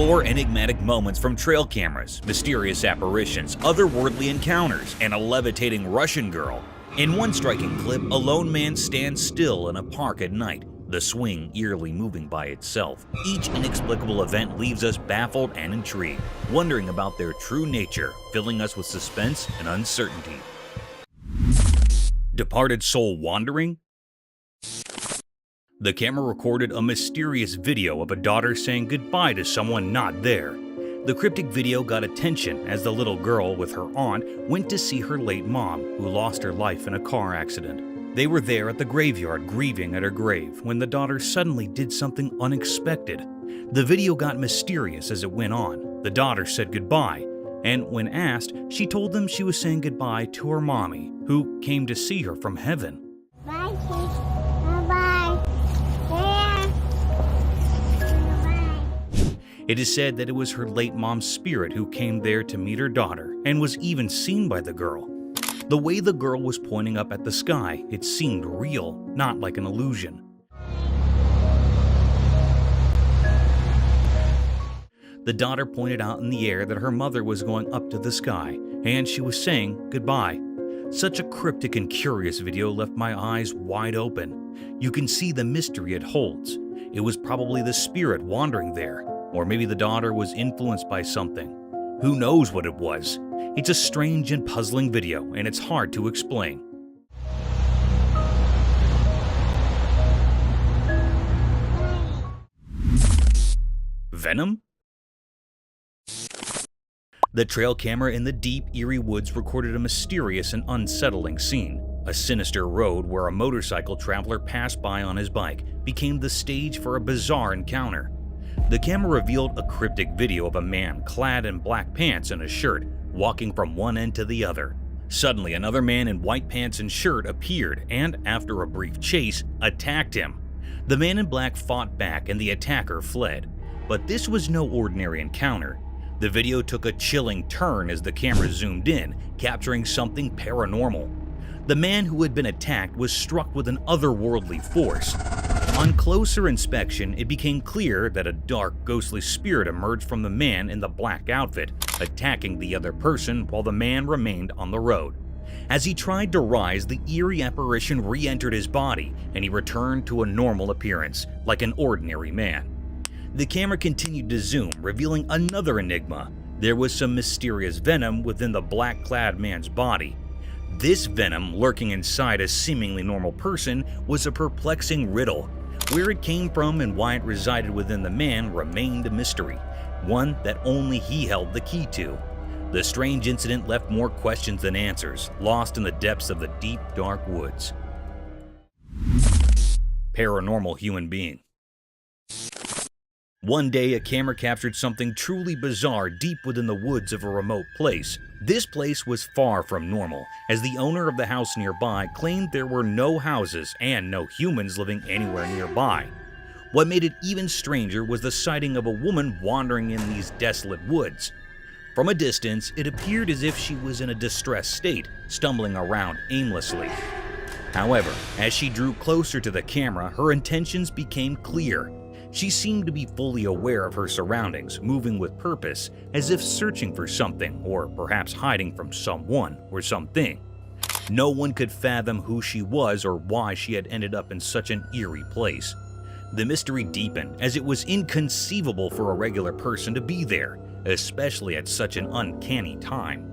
explore enigmatic moments from trail cameras, mysterious apparitions, otherworldly encounters, and a levitating Russian girl. In one striking clip, a lone man stands still in a park at night, the swing eerily moving by itself. Each inexplicable event leaves us baffled and intrigued, wondering about their true nature, filling us with suspense and uncertainty. Departed soul wandering? The camera recorded a mysterious video of a daughter saying goodbye to someone not there. The cryptic video got attention as the little girl with her aunt went to see her late mom, who lost her life in a car accident. They were there at the graveyard grieving at her grave when the daughter suddenly did something unexpected. The video got mysterious as it went on. The daughter said goodbye, and when asked, she told them she was saying goodbye to her mommy, who came to see her from heaven. Bye, kid. Bye-bye. It is said that it was her late mom's spirit who came there to meet her daughter and was even seen by the girl. The way the girl was pointing up at the sky, it seemed real, not like an illusion. The daughter pointed out in the air that her mother was going up to the sky, and she was saying goodbye. Such a cryptic and curious video left my eyes wide open. You can see the mystery it holds. It was probably the spirit wandering there, or maybe the daughter was influenced by something. Who knows what it was? It's a strange and puzzling video, and it's hard to explain. Venom? The trail camera in the deep, eerie woods recorded a mysterious and unsettling scene. A sinister road where a motorcycle traveler passed by on his bike became the stage for a bizarre encounter. The camera revealed a cryptic video of a man clad in black pants and a shirt, walking from one end to the other. Suddenly, another man in white pants and shirt appeared and, after a brief chase, attacked him. The man in black fought back and the attacker fled. But this was no ordinary encounter. The video took a chilling turn as the camera zoomed in, capturing something paranormal. The man who had been attacked was struck with an otherworldly force. On closer inspection, it became clear that a dark, ghostly spirit emerged from the man in the black outfit, attacking the other person while the man remained on the road. As he tried to rise, the eerie apparition re-entered his body, and he returned to a normal appearance, like an ordinary man. The camera continued to zoom, revealing another enigma. There was some mysterious venom within the black-clad man's body. This venom, lurking inside a seemingly normal person, was a perplexing riddle. Where it came from and why it resided within the man remained a mystery, one that only he held the key to. The strange incident left more questions than answers, lost in the depths of the deep, dark woods. Paranormal human being. One day, a camera captured something truly bizarre deep within the woods of a remote place. This place was far from normal, as the owner of the house nearby claimed there were no houses and no humans living anywhere nearby. What made it even stranger was the sighting of a woman wandering in these desolate woods. From a distance, it appeared as if she was in a distressed state, stumbling around aimlessly. However, as she drew closer to the camera, her intentions became clear. She seemed to be fully aware of her surroundings, moving with purpose, as if searching for something, or perhaps hiding from someone or something. No one could fathom who she was or why she had ended up in such an eerie place. The mystery deepened, as it was inconceivable for a regular person to be there, especially at such an uncanny time.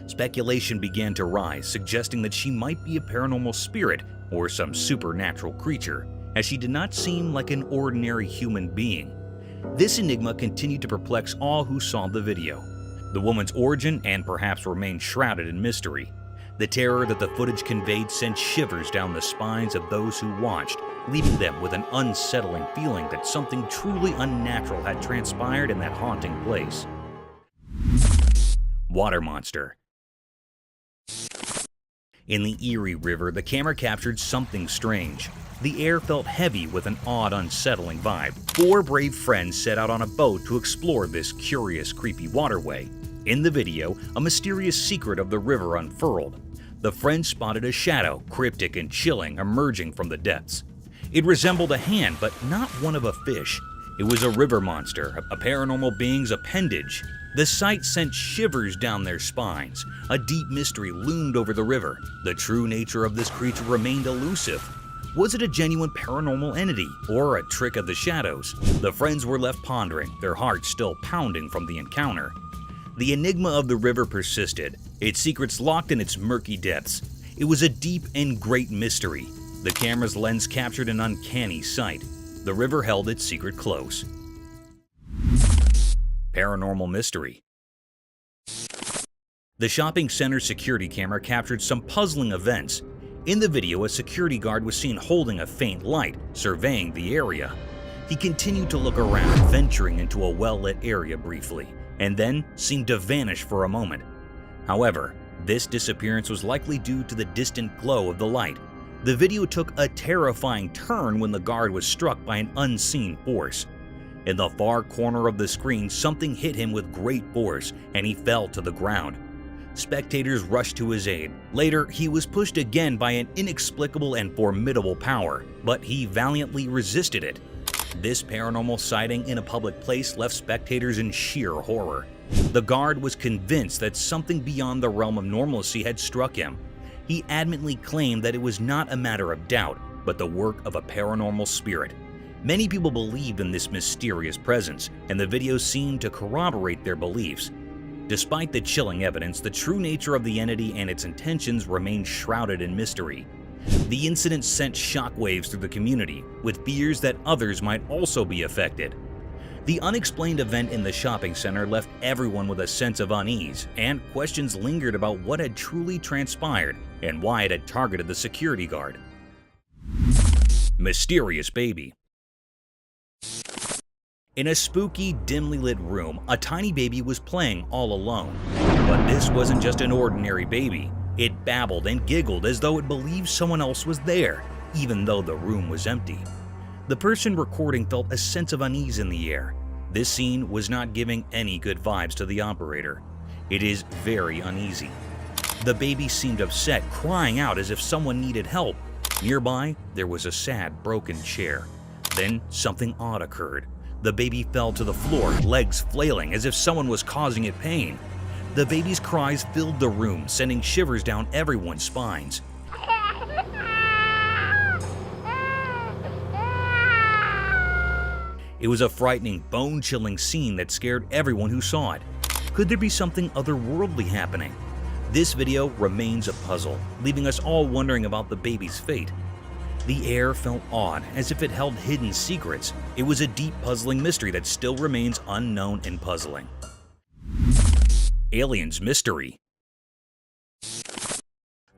Speculation began to rise, suggesting that she might be a paranormal spirit or some supernatural creature, as she did not seem like an ordinary human being. This enigma continued to perplex all who saw the video. The woman's origin and perhaps remained shrouded in mystery. The terror that the footage conveyed sent shivers down the spines of those who watched, leaving them with an unsettling feeling that something truly unnatural had transpired in that haunting place. Water monster. In the Eerie River, the camera captured something strange. The air felt heavy with an odd, unsettling vibe. 4 brave friends set out on a boat to explore this curious, creepy waterway. In the video, a mysterious secret of the river unfurled. The friends spotted a shadow, cryptic and chilling, emerging from the depths. It resembled a hand, but not one of a fish. It was a river monster, a paranormal being's appendage. The sight sent shivers down their spines. A deep mystery loomed over the river. The true nature of this creature remained elusive. Was it a genuine paranormal entity, or a trick of the shadows? The friends were left pondering, their hearts still pounding from the encounter. The enigma of the river persisted, its secrets locked in its murky depths. It was a deep and great mystery. The camera's lens captured an uncanny sight. The river held its secret close. Paranormal mystery. The shopping center security camera captured some puzzling events. In the video, a security guard was seen holding a faint light, surveying the area. He continued to look around, venturing into a well-lit area briefly, and then seemed to vanish for a moment. However, this disappearance was likely due to the distant glow of the light. The video took a terrifying turn when the guard was struck by an unseen force. In the far corner of the screen, something hit him with great force, and he fell to the ground. Spectators rushed to his aid. Later, he was pushed again by an inexplicable and formidable power, but he valiantly resisted it. This paranormal sighting in a public place left spectators in sheer horror. The guard was convinced that something beyond the realm of normalcy had struck him. He adamantly claimed that it was not a matter of doubt, but the work of a paranormal spirit. Many people believed in this mysterious presence, and the video seemed to corroborate their beliefs. Despite the chilling evidence, the true nature of the entity and its intentions remained shrouded in mystery. The incident sent shockwaves through the community, with fears that others might also be affected. The unexplained event in the shopping center left everyone with a sense of unease, and questions lingered about what had truly transpired and why it had targeted the security guard. Mysterious baby. In a spooky, dimly lit room, a tiny baby was playing all alone. But this wasn't just an ordinary baby. It babbled and giggled as though it believed someone else was there, even though the room was empty. The person recording felt a sense of unease in the air. This scene was not giving any good vibes to the operator. It is very uneasy. The baby seemed upset, crying out as if someone needed help. Nearby, there was a sad, broken chair. Then something odd occurred. The baby fell to the floor, legs flailing as if someone was causing it pain. The baby's cries filled the room, sending shivers down everyone's spines. It was a frightening, bone-chilling scene that scared everyone who saw it. Could there be something otherworldly happening? This video remains a puzzle, leaving us all wondering about the baby's fate. The air felt odd, as if it held hidden secrets. It was a deep, puzzling mystery that still remains unknown and puzzling. Aliens mystery.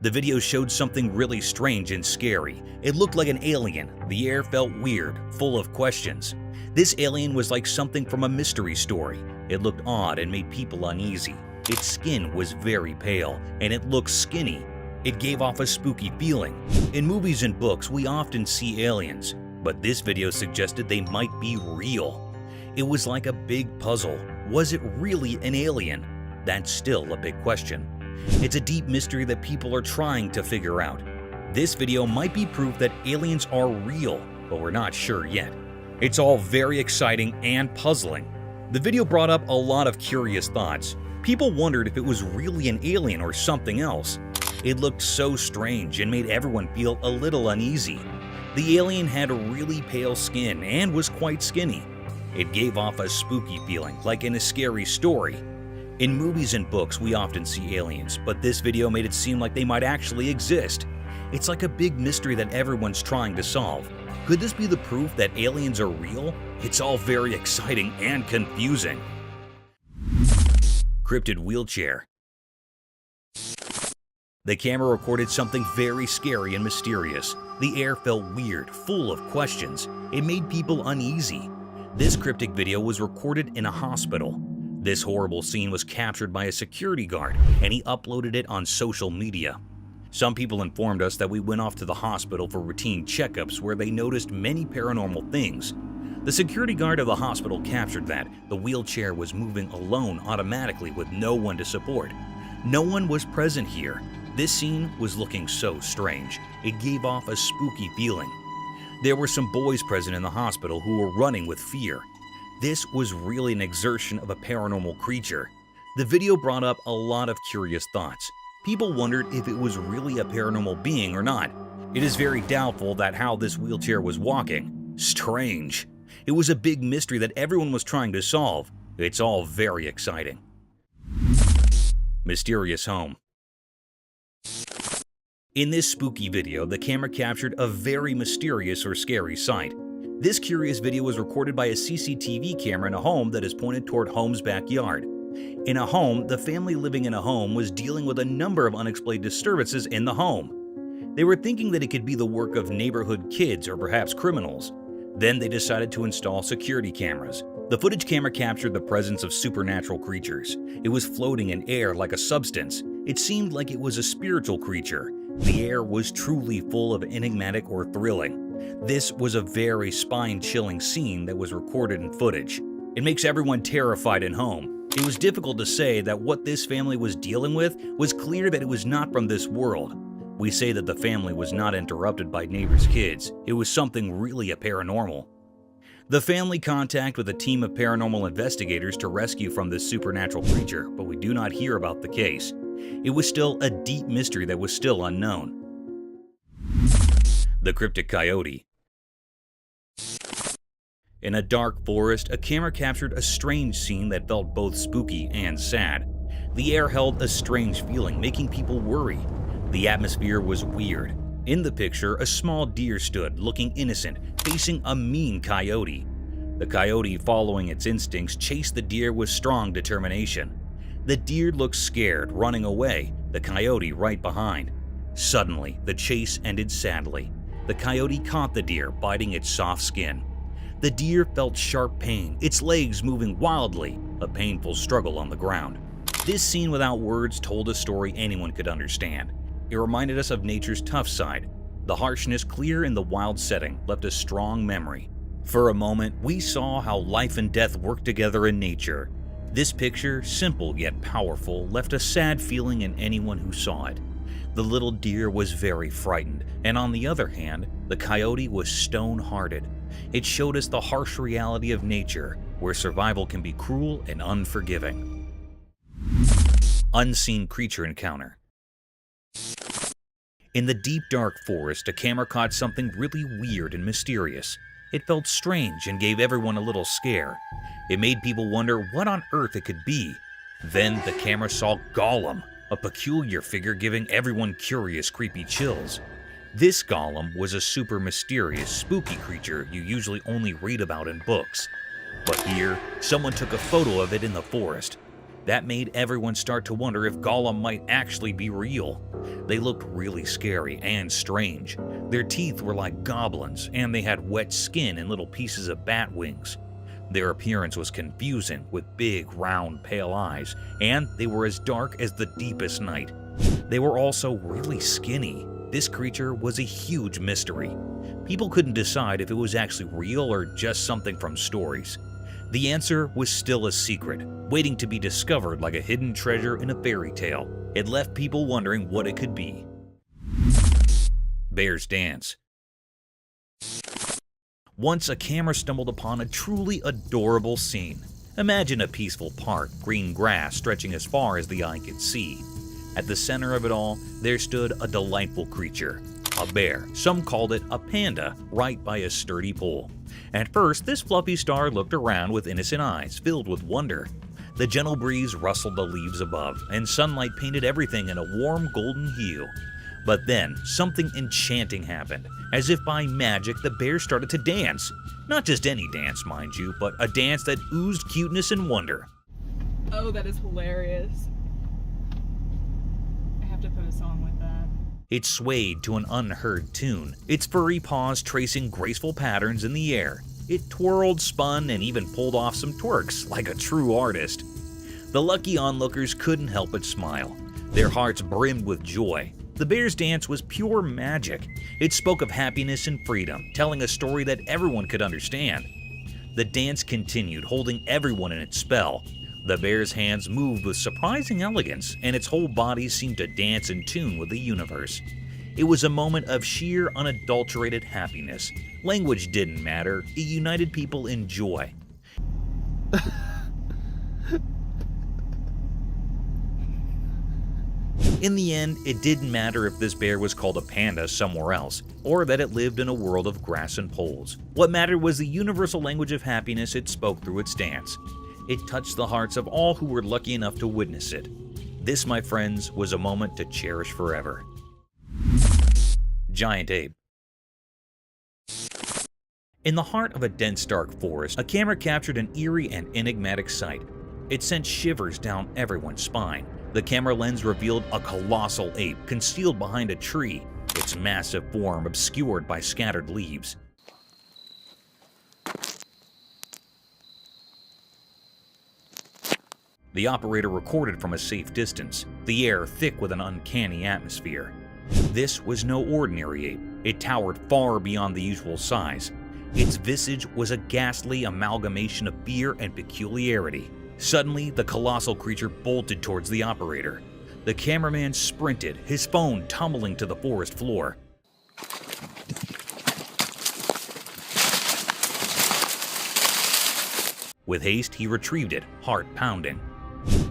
The video showed something really strange and scary. It looked like an alien. The air felt weird, full of questions. This alien was like something from a mystery story. It looked odd and made people uneasy. Its skin was very pale, and it looked skinny. It gave off a spooky feeling. In movies and books, we often see aliens, but this video suggested they might be real. It was like a big puzzle. Was it really an alien? That's still a big question. It's a deep mystery that people are trying to figure out. This video might be proof that aliens are real, but we're not sure yet. It's all very exciting and puzzling. The video brought up a lot of curious thoughts. People wondered if it was really an alien or something else. It looked so strange and made everyone feel a little uneasy. The alien had really pale skin and was quite skinny. It gave off a spooky feeling, like in a scary story. In movies and books, we often see aliens, but this video made it seem like they might actually exist. It's like a big mystery that everyone's trying to solve. Could this be the proof that aliens are real? It's all very exciting and confusing. Cryptid wheelchair. The camera recorded something very scary and mysterious. The air felt weird, full of questions. It made people uneasy. This cryptic video was recorded in a hospital. This horrible scene was captured by a security guard, and he uploaded it on social media. Some people informed us that we went off to the hospital for routine checkups where they noticed many paranormal things. The security guard of the hospital captured that the wheelchair was moving alone automatically with no one to support. No one was present here. This scene was looking so strange. It gave off a spooky feeling. There were some boys present in the hospital who were running with fear. This was really an exertion of a paranormal creature. The video brought up a lot of curious thoughts. People wondered if it was really a paranormal being or not. It is very doubtful that how this wheelchair was walking. Strange. It was a big mystery that everyone was trying to solve. It's all very exciting. Mysterious home. In this spooky video, the camera captured a very mysterious or scary sight. This curious video was recorded by a CCTV camera in a home that is pointed toward home's backyard. In a home, the family living in a home was dealing with a number of unexplained disturbances in the home. They were thinking that it could be the work of neighborhood kids or perhaps criminals. Then they decided to install security cameras. The footage camera captured the presence of supernatural creatures. It was floating in air like a substance. It seemed like it was a spiritual creature. The air was truly full of enigmatic or thrilling. This was a very spine-chilling scene that was recorded in footage. It makes everyone terrified in home. It was difficult to say that what this family was dealing with was clear that it was not from this world. We say that the family was not interrupted by neighbors' kids. It was something really paranormal. The family contacted with a team of paranormal investigators to rescue from this supernatural creature, but we do not hear about the case. It was still a deep mystery that was still unknown. The cryptic coyote. In a dark forest, a camera captured a strange scene that felt both spooky and sad. The air held a strange feeling, making people worry. The atmosphere was weird. In the picture, a small deer stood, looking innocent, facing a mean coyote. The coyote, following its instincts, chased the deer with strong determination. The deer looked scared, running away, the coyote right behind. Suddenly, the chase ended sadly. The coyote caught the deer, biting its soft skin. The deer felt sharp pain, its legs moving wildly, a painful struggle on the ground. This scene without words told a story anyone could understand. It reminded us of nature's tough side. The harshness, clear in the wild setting, left a strong memory. For a moment, we saw how life and death work together in nature. This picture, simple yet powerful, left a sad feeling in anyone who saw it. The little deer was very frightened, and on the other hand, the coyote was stone-hearted. It showed us the harsh reality of nature, where survival can be cruel and unforgiving. Unseen creature encounter. In the deep dark forest, a camera caught something really weird and mysterious. It felt strange and gave everyone a little scare. It made people wonder what on earth it could be. Then the camera saw Golem, a peculiar figure giving everyone curious, creepy chills. This Golem was a super mysterious, spooky creature you usually only read about in books. But here, someone took a photo of it in the forest. That made everyone start to wonder if Golem might actually be real. They looked really scary and strange. Their teeth were like goblins, and they had wet skin and little pieces of bat wings. Their appearance was confusing, with big, round, pale eyes, and they were as dark as the deepest night. They were also really skinny. This creature was a huge mystery. People couldn't decide if it was actually real or just something from stories. The answer was still a secret, waiting to be discovered like a hidden treasure in a fairy tale. It left people wondering what it could be. Bear's dance. Once a camera stumbled upon a truly adorable scene. Imagine a peaceful park, green grass stretching as far as the eye could see. At the center of it all, there stood a delightful creature, a bear. Some called it a panda, right by a sturdy pole. At first, this fluffy star looked around with innocent eyes filled with wonder. The gentle breeze rustled the leaves above, and sunlight painted everything in a warm golden hue. But then, something enchanting happened. As if by magic, the bear started to dance. Not just any dance, mind you, but a dance that oozed cuteness and wonder. Oh, that is hilarious. I have to put a song with that. It swayed to an unheard tune, its furry paws tracing graceful patterns in the air. It twirled, spun, and even pulled off some twerks like a true artist. The lucky onlookers couldn't help but smile. Their hearts brimmed with joy. The bear's dance was pure magic. It spoke of happiness and freedom, telling a story that everyone could understand. The dance continued, holding everyone in its spell. The bear's hands moved with surprising elegance, and its whole body seemed to dance in tune with the universe. It was a moment of sheer, unadulterated happiness. Language didn't matter, it united people in joy. In the end, it didn't matter if this bear was called a panda somewhere else, or that it lived in a world of grass and poles. What mattered was the universal language of happiness it spoke through its dance. It touched the hearts of all who were lucky enough to witness it. This, my friends, was a moment to cherish forever. Giant ape. In the heart of a dense dark forest, a camera captured an eerie and enigmatic sight. It sent shivers down everyone's spine. The camera lens revealed a colossal ape concealed behind a tree, its massive form obscured by scattered leaves. The operator recorded from a safe distance, the air thick with an uncanny atmosphere. This was no ordinary ape. It towered far beyond the usual size. Its visage was a ghastly amalgamation of fear and peculiarity. Suddenly, the colossal creature bolted towards the operator. The cameraman sprinted, his phone tumbling to the forest floor. With haste, he retrieved it, heart pounding.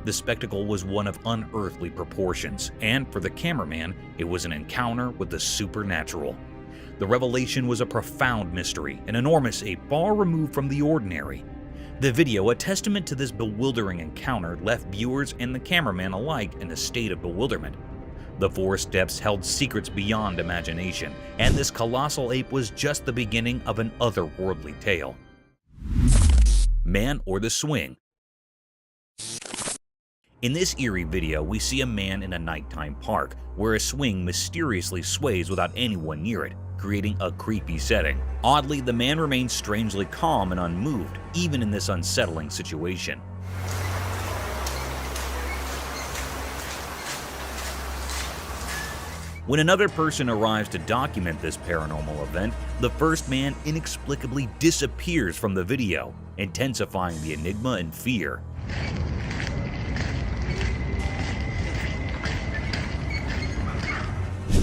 The spectacle was one of unearthly proportions, and for the cameraman, it was an encounter with the supernatural. The revelation was a profound mystery, an enormous ape far removed from the ordinary. The video, a testament to this bewildering encounter, left viewers and the cameraman alike in a state of bewilderment. The forest depths held secrets beyond imagination, and this colossal ape was just the beginning of an otherworldly tale. Man or the swing. In this eerie video, we see a man in a nighttime park, where a swing mysteriously sways without anyone near it, creating a creepy setting. Oddly, the man remains strangely calm and unmoved, even in this unsettling situation. When another person arrives to document this paranormal event, the first man inexplicably disappears from the video, intensifying the enigma and fear.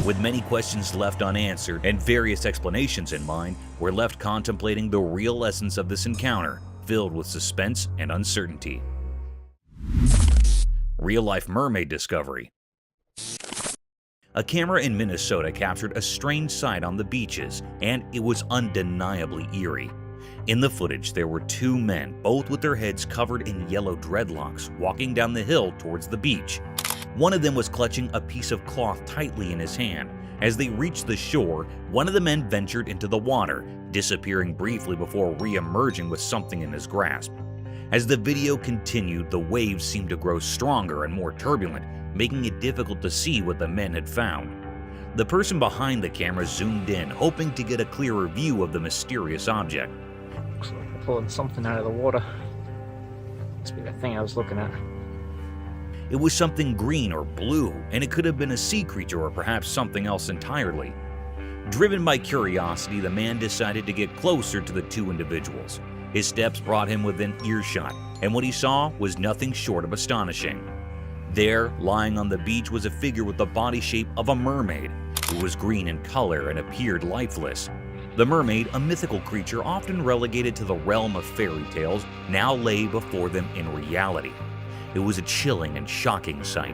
With many questions left unanswered and various explanations in mind, we're left contemplating the real essence of this encounter, filled with suspense and uncertainty. Real-life mermaid discovery. A camera in Minnesota captured a strange sight on the beaches, and it was undeniably eerie. In the footage, there were two men, both with their heads covered in yellow dreadlocks, walking down the hill towards the beach. One of them was clutching a piece of cloth tightly in his hand. As they reached the shore, one of the men ventured into the water, disappearing briefly before re-emerging with something in his grasp. As the video continued, the waves seemed to grow stronger and more turbulent, making it difficult to see what the men had found. The person behind the camera zoomed in, hoping to get a clearer view of the mysterious object. Looks like they're pulling something out of the water. Must be the thing I was looking at. It was something green or blue, and it could have been a sea creature or perhaps something else entirely. Driven by curiosity, the man decided to get closer to the two individuals. His steps brought him within earshot, and what he saw was nothing short of astonishing. There, lying on the beach, was a figure with the body shape of a mermaid. It was green in color and appeared lifeless. The mermaid, a mythical creature often relegated to the realm of fairy tales, now lay before them in reality. It was a chilling and shocking sight.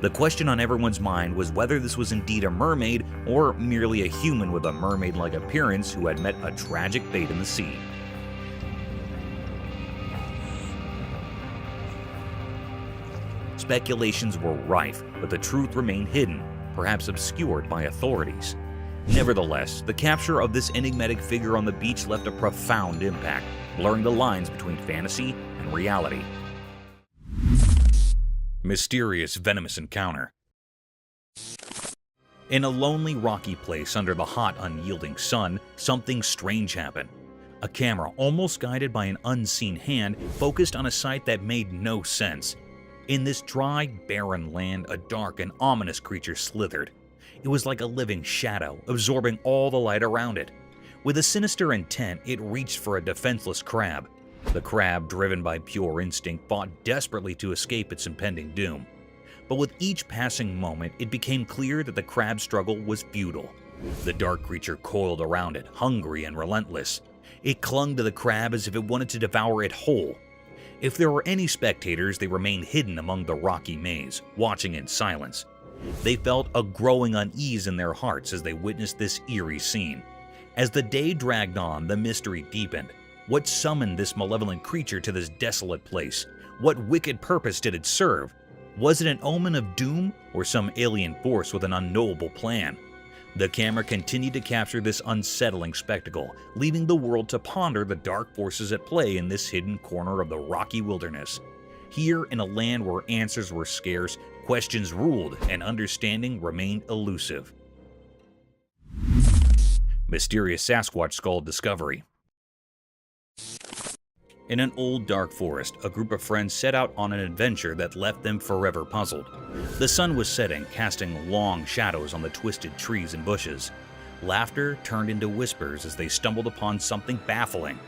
The question on everyone's mind was whether this was indeed a mermaid or merely a human with a mermaid-like appearance who had met a tragic fate in the sea. Speculations were rife, but the truth remained hidden, perhaps obscured by authorities. Nevertheless, the capture of this enigmatic figure on the beach left a profound impact, blurring the lines between fantasy and reality. Mysterious venomous encounter. In a lonely, rocky place under the hot, unyielding sun, something strange happened. A camera, almost guided by an unseen hand, focused on a sight that made no sense. In this dry, barren land, a dark and ominous creature slithered. It was like a living shadow, absorbing all the light around it. With a sinister intent, it reached for a defenseless crab. The crab, driven by pure instinct, fought desperately to escape its impending doom. But with each passing moment, it became clear that the crab struggle was futile. The dark creature coiled around it, hungry and relentless. It clung to the crab as if it wanted to devour it whole. If there were any spectators, they remained hidden among the rocky maze, watching in silence. They felt a growing unease in their hearts as they witnessed this eerie scene. As the day dragged on, the mystery deepened. What summoned this malevolent creature to this desolate place? What wicked purpose did it serve? Was it an omen of doom or some alien force with an unknowable plan? The camera continued to capture this unsettling spectacle, leaving the world to ponder the dark forces at play in this hidden corner of the rocky wilderness. Here, in a land where answers were scarce, questions ruled, and understanding remained elusive. Mysterious Sasquatch Skull Discovery. In an old dark forest, a group of friends set out on an adventure that left them forever puzzled. The sun was setting, casting long shadows on the twisted trees and bushes. Laughter turned into whispers as they stumbled upon something baffling.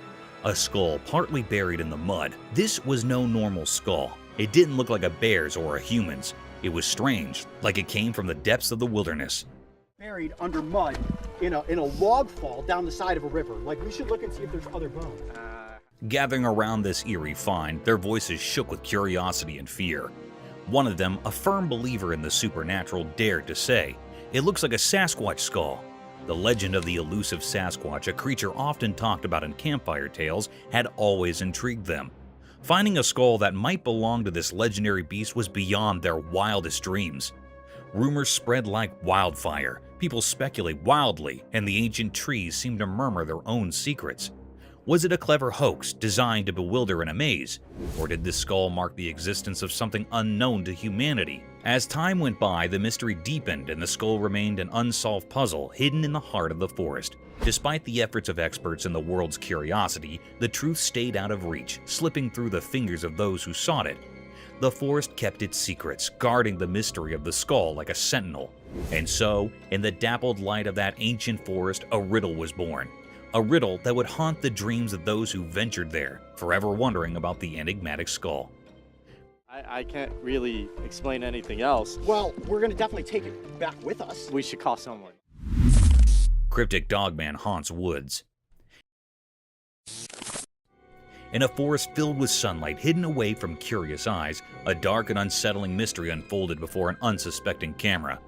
A skull partly buried in the mud. This was no normal skull. It didn't look like a bear's or a human's. It was strange, like it came from the depths of the wilderness. Buried under mud in a log fall down the side of a river. Like, we should look and see if there's other bones. Gathering around this eerie find, their voices shook with curiosity and fear. One of them, a firm believer in the supernatural, dared to say, "It looks like a Sasquatch skull." The legend of the elusive Sasquatch, a creature often talked about in campfire tales, had always intrigued them. Finding a skull that might belong to this legendary beast was beyond their wildest dreams. Rumors spread like wildfire, people speculate wildly, and the ancient trees seemed to murmur their own secrets. Was it a clever hoax designed to bewilder and amaze? Or did this skull mark the existence of something unknown to humanity? As time went by, the mystery deepened and the skull remained an unsolved puzzle hidden in the heart of the forest. Despite the efforts of experts and the world's curiosity, the truth stayed out of reach, slipping through the fingers of those who sought it. The forest kept its secrets, guarding the mystery of the skull like a sentinel. And so, in the dappled light of that ancient forest, a riddle was born. A riddle that would haunt the dreams of those who ventured there, forever wondering about the enigmatic skull. I can't really explain anything else. Well, we're going to definitely take it back with us. We should call someone. Cryptic Dogman haunts woods. In a forest filled with sunlight hidden away from curious eyes, a dark and unsettling mystery unfolded before an unsuspecting camera.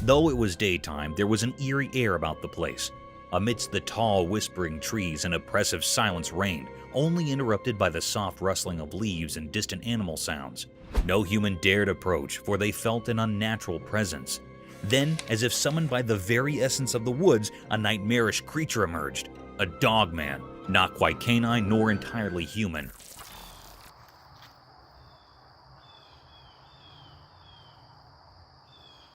Though it was daytime, there was an eerie air about the place. Amidst the tall, whispering trees, an oppressive silence reigned, only interrupted by the soft rustling of leaves and distant animal sounds. No human dared approach, for they felt an unnatural presence. Then, as if summoned by the very essence of the woods, a nightmarish creature emerged. A dogman, not quite canine nor entirely human.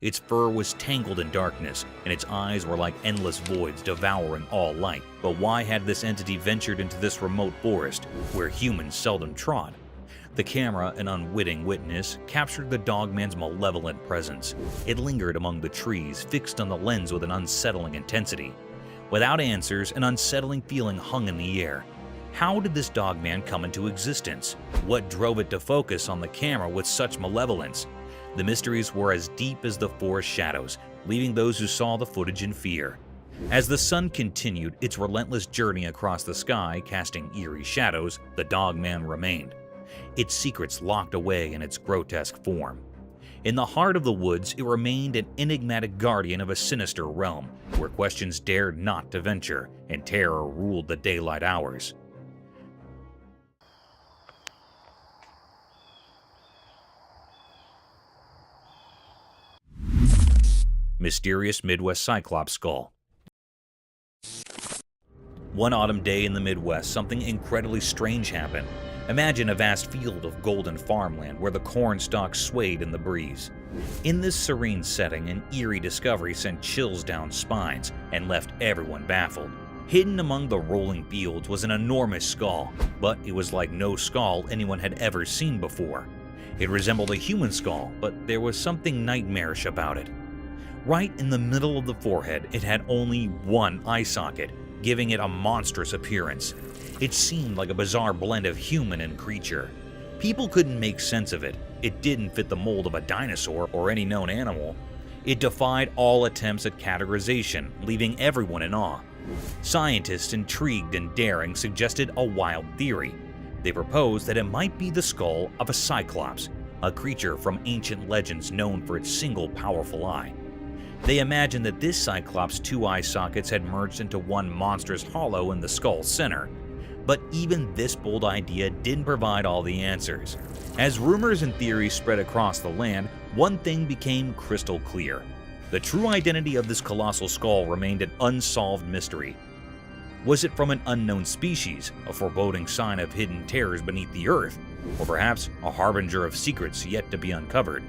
Its fur was tangled in darkness, and its eyes were like endless voids devouring all light. But why had this entity ventured into this remote forest, where humans seldom trod? The camera, an unwitting witness, captured the dogman's malevolent presence. It lingered among the trees, fixed on the lens with an unsettling intensity. Without answers, an unsettling feeling hung in the air. How did this dogman come into existence? What drove it to focus on the camera with such malevolence? The mysteries were as deep as the forest shadows, leaving those who saw the footage in fear. As the sun continued its relentless journey across the sky, casting eerie shadows, the dogman remained. Its secrets locked away in its grotesque form. In the heart of the woods, it remained an enigmatic guardian of a sinister realm, where questions dared not to venture, and terror ruled the daylight hours. Mysterious Midwest Cyclops Skull. One autumn day in the Midwest, something incredibly strange happened. Imagine a vast field of golden farmland where the corn stalks swayed in the breeze. In this serene setting, an eerie discovery sent chills down spines and left everyone baffled. Hidden among the rolling fields was an enormous skull, but it was like no skull anyone had ever seen before. It resembled a human skull, but there was something nightmarish about it. Right in the middle of the forehead, it had only one eye socket, giving it a monstrous appearance. It seemed like a bizarre blend of human and creature. People couldn't make sense of it. It didn't fit the mold of a dinosaur or any known animal. It defied all attempts at categorization, leaving everyone in awe. Scientists, intrigued and daring, suggested a wild theory. They proposed that it might be the skull of a cyclops, a creature from ancient legends known for its single powerful eye. They imagined that this cyclops' two eye sockets had merged into one monstrous hollow in the skull's center. But even this bold idea didn't provide all the answers. As rumors and theories spread across the land, one thing became crystal clear. The true identity of this colossal skull remained an unsolved mystery. Was it from an unknown species, a foreboding sign of hidden terrors beneath the earth, or perhaps a harbinger of secrets yet to be uncovered?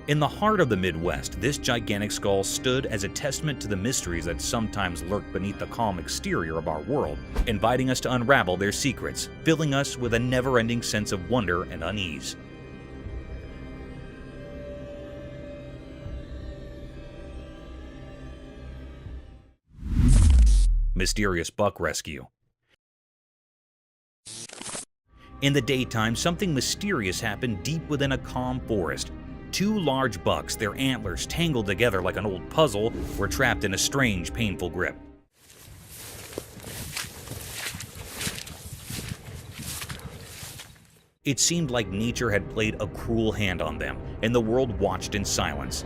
In the heart of the Midwest, this gigantic skull stood as a testament to the mysteries that sometimes lurk beneath the calm exterior of our world, inviting us to unravel their secrets, filling us with a never-ending sense of wonder and unease. Mysterious buck rescue. In the daytime, something mysterious happened deep within a calm forest. Two large bucks, their antlers tangled together like an old puzzle, were trapped in a strange, painful grip. It seemed like nature had played a cruel hand on them, and the world watched in silence.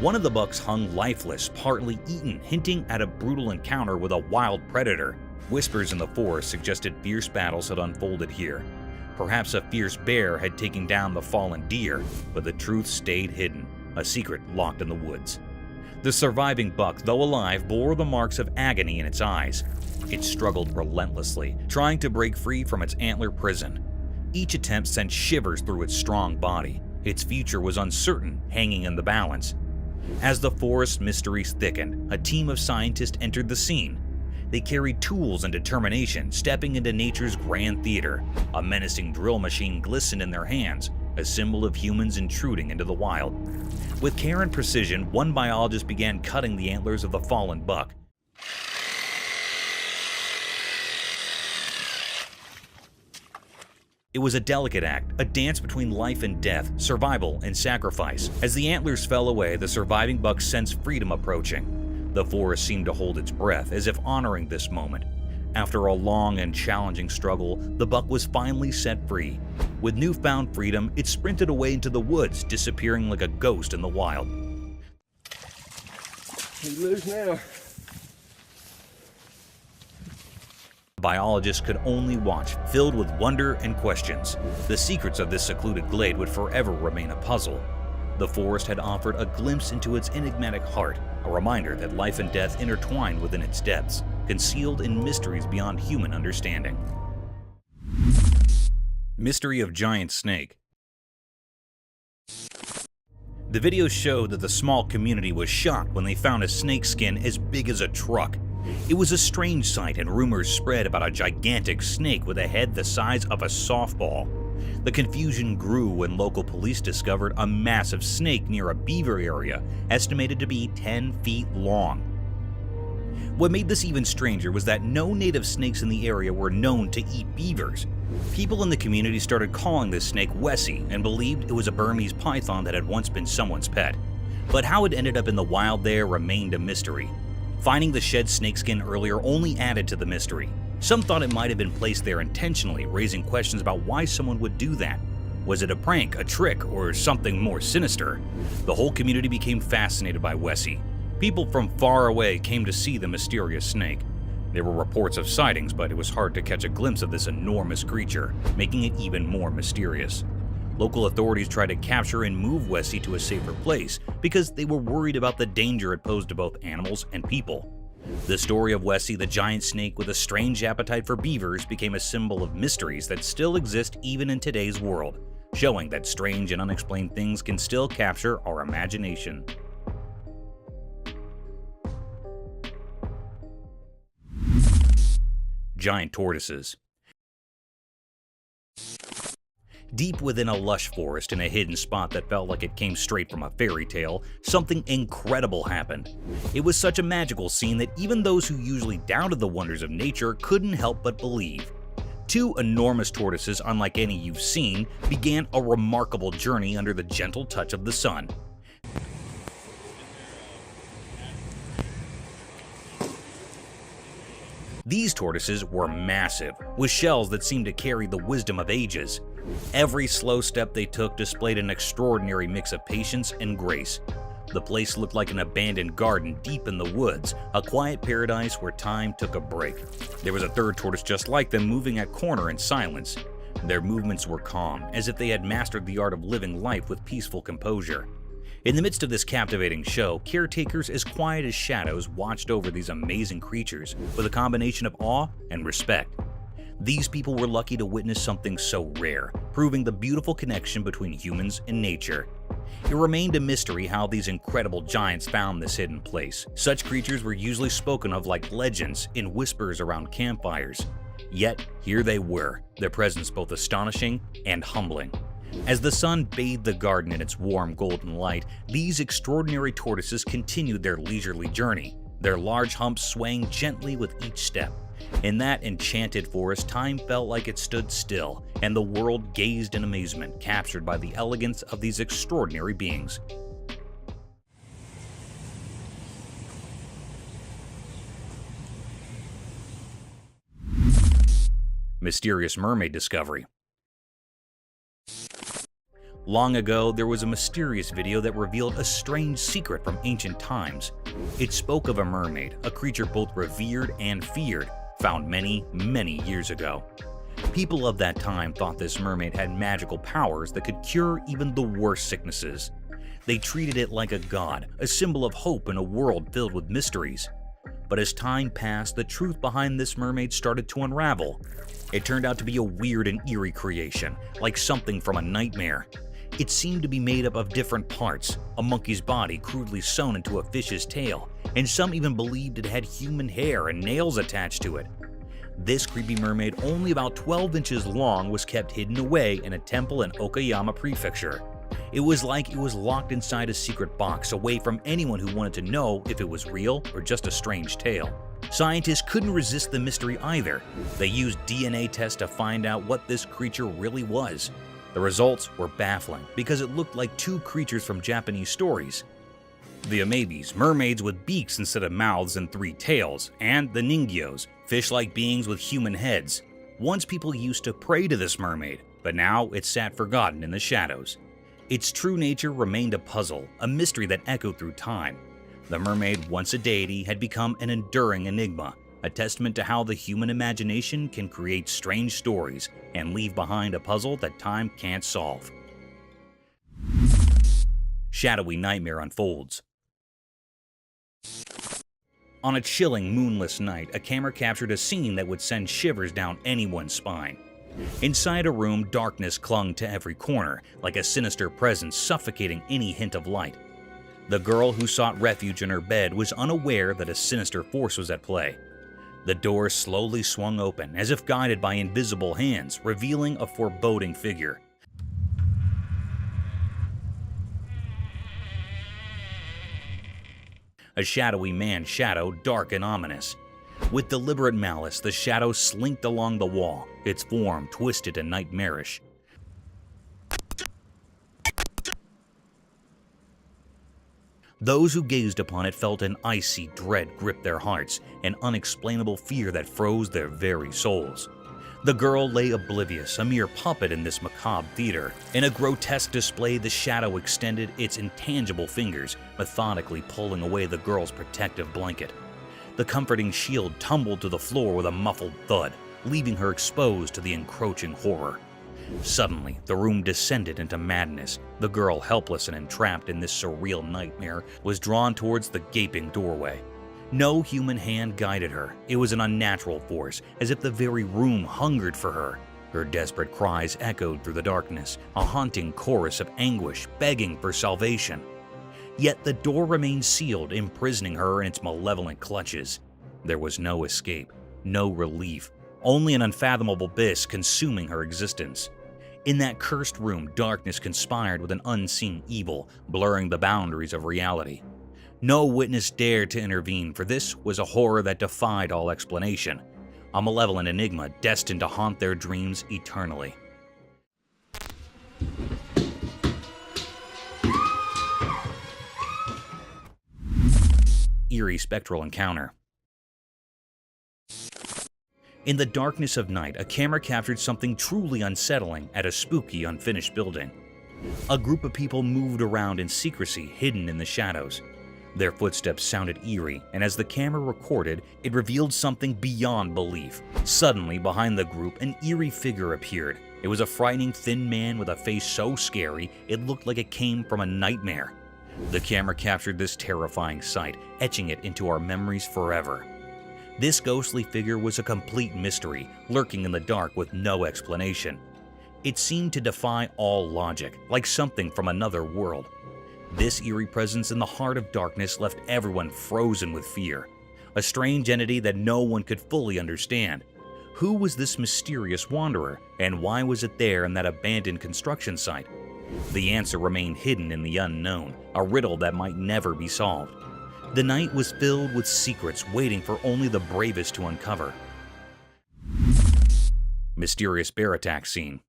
One of the bucks hung lifeless, partly eaten, hinting at a brutal encounter with a wild predator. Whispers in the forest suggested fierce battles had unfolded here. Perhaps a fierce bear had taken down the fallen deer, but the truth stayed hidden, a secret locked in the woods. The surviving buck, though alive, bore the marks of agony in its eyes. It struggled relentlessly, trying to break free from its antler prison. Each attempt sent shivers through its strong body. Its future was uncertain, hanging in the balance. As the forest mysteries thickened, a team of scientists entered the scene. They carried tools and determination, stepping into nature's grand theater. A menacing drill machine glistened in their hands, a symbol of humans intruding into the wild. With care and precision, one biologist began cutting the antlers of the fallen buck. It was a delicate act, a dance between life and death, survival and sacrifice. As the antlers fell away, the surviving buck sensed freedom approaching. The forest seemed to hold its breath, as if honoring this moment. After a long and challenging struggle, the buck was finally set free. With newfound freedom, it sprinted away into the woods, disappearing like a ghost in the wild. We lose now. Biologists could only watch, filled with wonder and questions. The secrets of this secluded glade would forever remain a puzzle. The forest had offered a glimpse into its enigmatic heart, a reminder that life and death intertwined within its depths, concealed in mysteries beyond human understanding. Mystery of giant snake. The video showed that the small community was shocked when they found a snake skin as big as a truck. It was a strange sight, and rumors spread about a gigantic snake with a head the size of a softball. The confusion grew when local police discovered a massive snake near a beaver area, estimated to be 10 feet long. What made this even stranger was that no native snakes in the area were known to eat beavers. People in the community started calling this snake Wessie and believed it was a Burmese python that had once been someone's pet. But how it ended up in the wild there remained a mystery. Finding the shed snakeskin earlier only added to the mystery. Some thought it might have been placed there intentionally, raising questions about why someone would do that. Was it a prank, a trick, or something more sinister? The whole community became fascinated by Wessie. People from far away came to see the mysterious snake. There were reports of sightings, but it was hard to catch a glimpse of this enormous creature, making it even more mysterious. Local authorities tried to capture and move Wessie to a safer place because they were worried about the danger it posed to both animals and people. The story of Wessie, the giant snake with a strange appetite for beavers, became a symbol of mysteries that still exist even in today's world, showing that strange and unexplained things can still capture our imagination. Giant tortoises. Deep within a lush forest in a hidden spot that felt like it came straight from a fairy tale, something incredible happened. It was such a magical scene that even those who usually doubted the wonders of nature couldn't help but believe. Two enormous tortoises, unlike any you've seen, began a remarkable journey under the gentle touch of the sun. These tortoises were massive, with shells that seemed to carry the wisdom of ages. Every slow step they took displayed an extraordinary mix of patience and grace. The place looked like an abandoned garden deep in the woods, a quiet paradise where time took a break. There was a third tortoise just like them, moving at corner in silence. Their movements were calm, as if they had mastered the art of living life with peaceful composure. In the midst of this captivating show, caretakers as quiet as shadows watched over these amazing creatures with a combination of awe and respect. These people were lucky to witness something so rare, proving the beautiful connection between humans and nature. It remained a mystery how these incredible giants found this hidden place. Such creatures were usually spoken of like legends in whispers around campfires. Yet, here they were, their presence both astonishing and humbling. As the sun bathed the garden in its warm golden light, these extraordinary tortoises continued their leisurely journey, their large humps swaying gently with each step. In that enchanted forest, time felt like it stood still, and the world gazed in amazement, captured by the elegance of these extraordinary beings. Mysterious mermaid discovery. Long ago, there was a mysterious video that revealed a strange secret from ancient times. It spoke of a mermaid, a creature both revered and feared, found many, many years ago. People of that time thought this mermaid had magical powers that could cure even the worst sicknesses. They treated it like a god, a symbol of hope in a world filled with mysteries. But as time passed, the truth behind this mermaid started to unravel. It turned out to be a weird and eerie creation, like something from a nightmare. It seemed to be made up of different parts, a monkey's body crudely sewn into a fish's tail, and some even believed it had human hair and nails attached to it. This creepy mermaid, only about 12 inches long, was kept hidden away in a temple in Okama Prefecture. It was like it was locked inside a secret box, away from anyone who wanted to know if it was real or just a strange tale. Scientists couldn't resist the mystery either. They used DNA tests to find out what this creature really was. The results were baffling because it looked like two creatures from Japanese stories. The amebes, mermaids with beaks instead of mouths and 3 tails, and the ningyos, fish-like beings with human heads. Once people used to pray to this mermaid, but now it sat forgotten in the shadows. Its true nature remained a puzzle, a mystery that echoed through time. The mermaid, once a deity, had become an enduring enigma, a testament to how the human imagination can create strange stories and leave behind a puzzle that time can't solve. Shadowy nightmare unfolds. On a chilling, moonless night, a camera captured a scene that would send shivers down anyone's spine. Inside a room, darkness clung to every corner, like a sinister presence suffocating any hint of light. The girl who sought refuge in her bed was unaware that a sinister force was at play. The door slowly swung open, as if guided by invisible hands, revealing a foreboding figure. A shadowy man's shadow, dark and ominous. With deliberate malice, the shadow slinked along the wall, its form twisted and nightmarish. Those who gazed upon it felt an icy dread grip their hearts, an unexplainable fear that froze their very souls. The girl lay oblivious, a mere puppet in this macabre theater. In a grotesque display, the shadow extended its intangible fingers, methodically pulling away the girl's protective blanket. The comforting shield tumbled to the floor with a muffled thud, leaving her exposed to the encroaching horror. Suddenly, the room descended into madness. The girl, helpless and entrapped in this surreal nightmare, was drawn towards the gaping doorway. No human hand guided her. It was an unnatural force, as if the very room hungered for her. Her desperate cries echoed through the darkness, a haunting chorus of anguish begging for salvation. Yet the door remained sealed, imprisoning her in its malevolent clutches. There was no escape, no relief, only an unfathomable abyss consuming her existence. In that cursed room, darkness conspired with an unseen evil, blurring the boundaries of reality. No witness dared to intervene, for this was a horror that defied all explanation. a malevolent enigma destined to haunt their dreams eternally. Eerie spectral encounter. In the darkness of night, a camera captured something truly unsettling at a spooky, unfinished building. A group of people moved around in secrecy, hidden in the shadows. Their footsteps sounded eerie, and as the camera recorded, it revealed something beyond belief. Suddenly, behind the group, an eerie figure appeared. It was a frightening, thin man with a face so scary, it looked like it came from a nightmare. The camera captured this terrifying sight, etching it into our memories forever. This ghostly figure was a complete mystery, lurking in the dark with no explanation. It seemed to defy all logic, like something from another world. This eerie presence in the heart of darkness left everyone frozen with fear. A strange entity that no one could fully understand. Who was this mysterious wanderer, and why was it there in that abandoned construction site? The answer remained hidden in the unknown, a riddle that might never be solved. The night was filled with secrets waiting for only the bravest to uncover. Mysterious bear attack scene.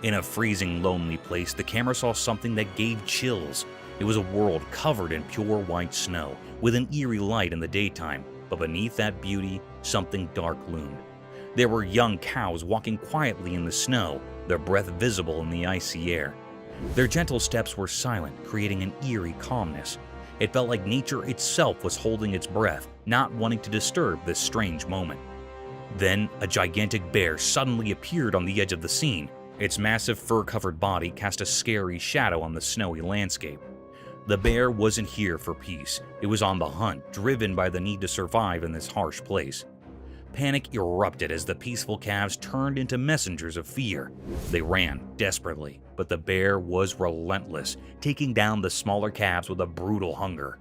In a freezing, lonely place, the camera saw something that gave chills. It was a world covered in pure white snow, with an eerie light in the daytime, but beneath that beauty, something dark loomed. There were young cows walking quietly in the snow, their breath visible in the icy air. Their gentle steps were silent, creating an eerie calmness. It felt like nature itself was holding its breath, not wanting to disturb this strange moment. Then, a gigantic bear suddenly appeared on the edge of the scene. Its massive fur-covered body cast a scary shadow on the snowy landscape. The bear wasn't here for peace. It was on the hunt, driven by the need to survive in this harsh place. Panic erupted as the peaceful calves turned into messengers of fear. They ran desperately, but the bear was relentless, taking down the smaller calves with a brutal hunger.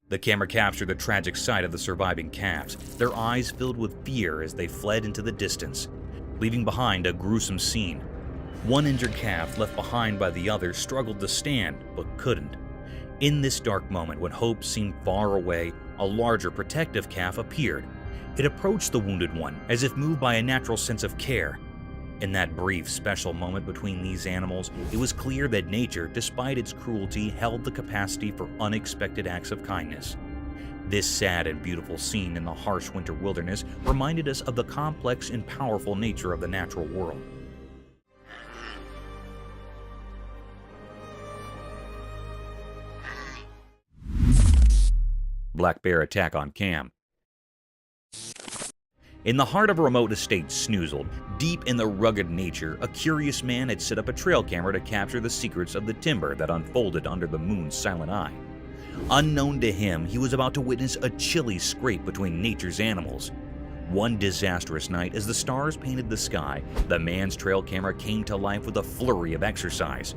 The camera captured the tragic sight of the surviving calves, their eyes filled with fear as they fled into the distance, leaving behind a gruesome scene. One injured calf left behind by the others struggled to stand, but couldn't. In this dark moment, when hope seemed far away, a larger protective calf appeared. It approached the wounded one, as if moved by a natural sense of care. In that brief, special moment between these animals, it was clear that nature, despite its cruelty, held the capacity for unexpected acts of kindness. This sad and beautiful scene in the harsh winter wilderness reminded us of the complex and powerful nature of the natural world. Black bear attack on cam. In the heart of a remote estate snoozled, deep in the rugged nature, a curious man had set up a trail camera to capture the secrets of the timber that unfolded under the moon's silent eye. Unknown to him, he was about to witness a chilly scrape between nature's animals. One disastrous night, as the stars painted the sky, the man's trail camera came to life with a flurry of exercise.